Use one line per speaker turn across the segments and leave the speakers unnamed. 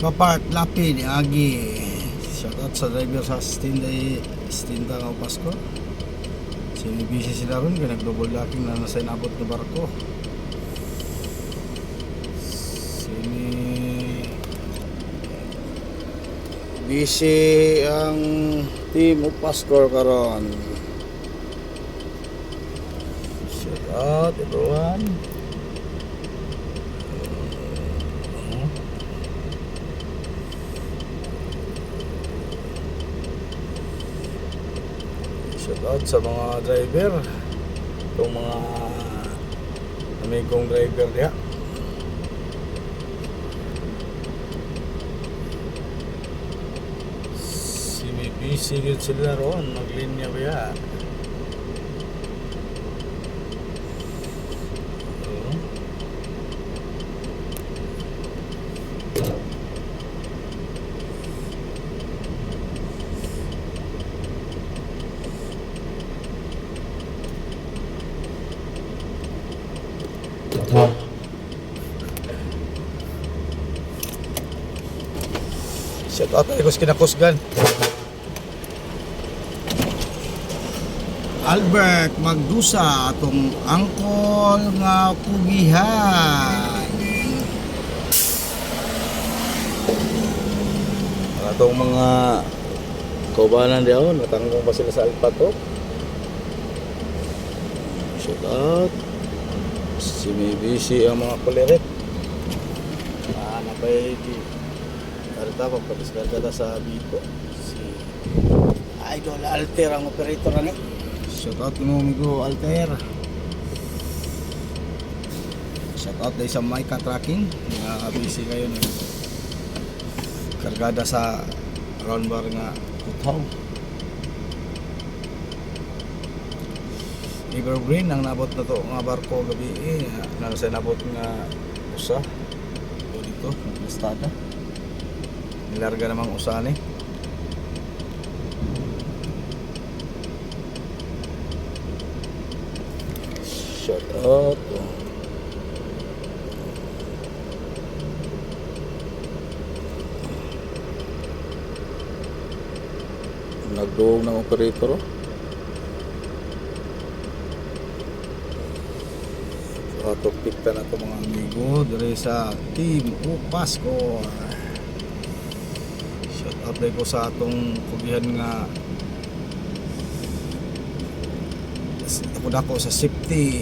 Nakapark lapi ni Agi. Shoutout sa driver sa Stinda nga Pasko. Busy sila ron kaya nag-double docking na nasa inabot na barko. Busy ang team of Pasko karon. Shoutout everyone. Shoutout sa mga driver, itong mga amigong driver diya. Sinibisi sila roon, maglinya ba ya? Shout out tayo sa kinakusgan. Albert Magdusa atong angkol nga pugihan. Atong mga kaubanan diyon natanggong pa sila sa Alpato. Shout out. Sinibisi ang mga kulirit. Napay di karita pagpadiskarga sa Biko. Si Idol Alter ang operator ani. Shout out mo amigo Alter. Shout out dahil sa Maika Tracking nga busy kayo ni kargada sa round bar nga Kutaw. Evergreen ang nabot na to nga barko gabi nasa nabot nga usa dito listada nilarga namang usa ni shut up nagduog ng operator Tupikta na ito mga amigo dari sa team Pasko. Shout out ko sa atong kugihan nga ako sa safety.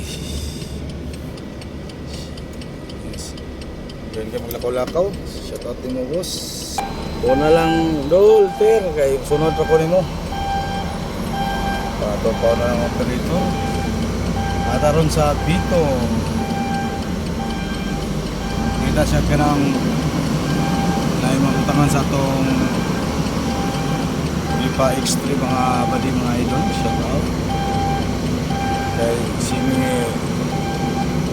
Yes. Diyan kayo maglakaw-lakaw. Shout out mo boss. Una lang Dolter kay sunod ako nimo. Pato na lang operator. At aron sa Bito kita siya kanang naimabutangan sa itong Lipa X3 mga badi mga idol. Shout out kay sini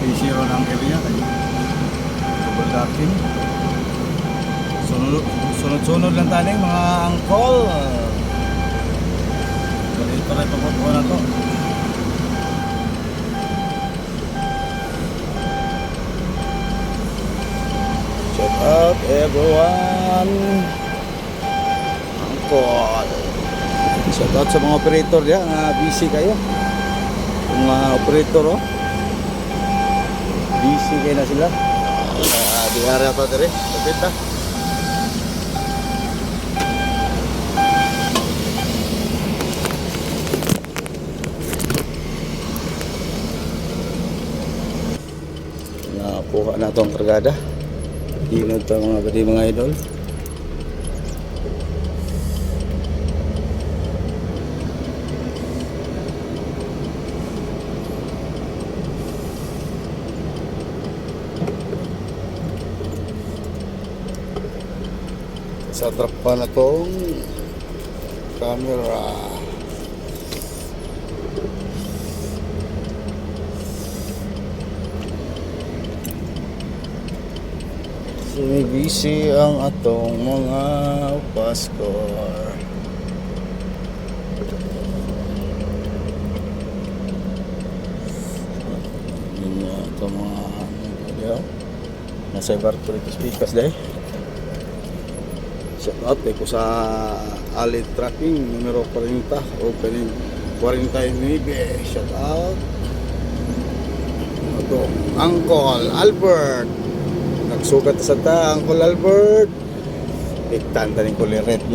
P0 ng area kay double docking. Sunod-sunod lang taning mga angkol. Dito rin paputuwa na to. Shout out everyone. Angkol. Shout out sa mga operator diyan busy kayo. Yung mga operator busy kayo na sila. Di area pa dire. Kapit ta. Nakuha na itong kargada. Inod pa mga badi mga idol. Sa trap pa na itong camera. Busy ang atong mga Pasko. Ito mga video nasa barko dito speakers dahil Shout out kay ko sa Ali Trucking numero 40 opening 49. Shout out ito Uncle Albert, nagsugat sa ta Uncle Albert. Piktan rin kuliret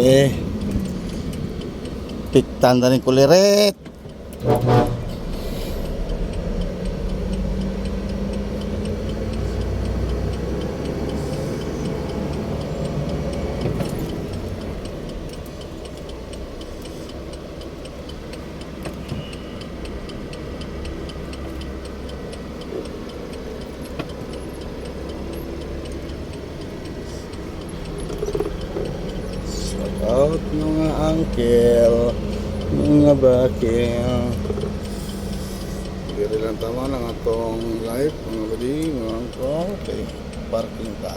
piktan rin kuliret. Out mga uncle, mga bakil. Diri lang tama lang atong live mga badi, mga uncle. Okay, parking pa.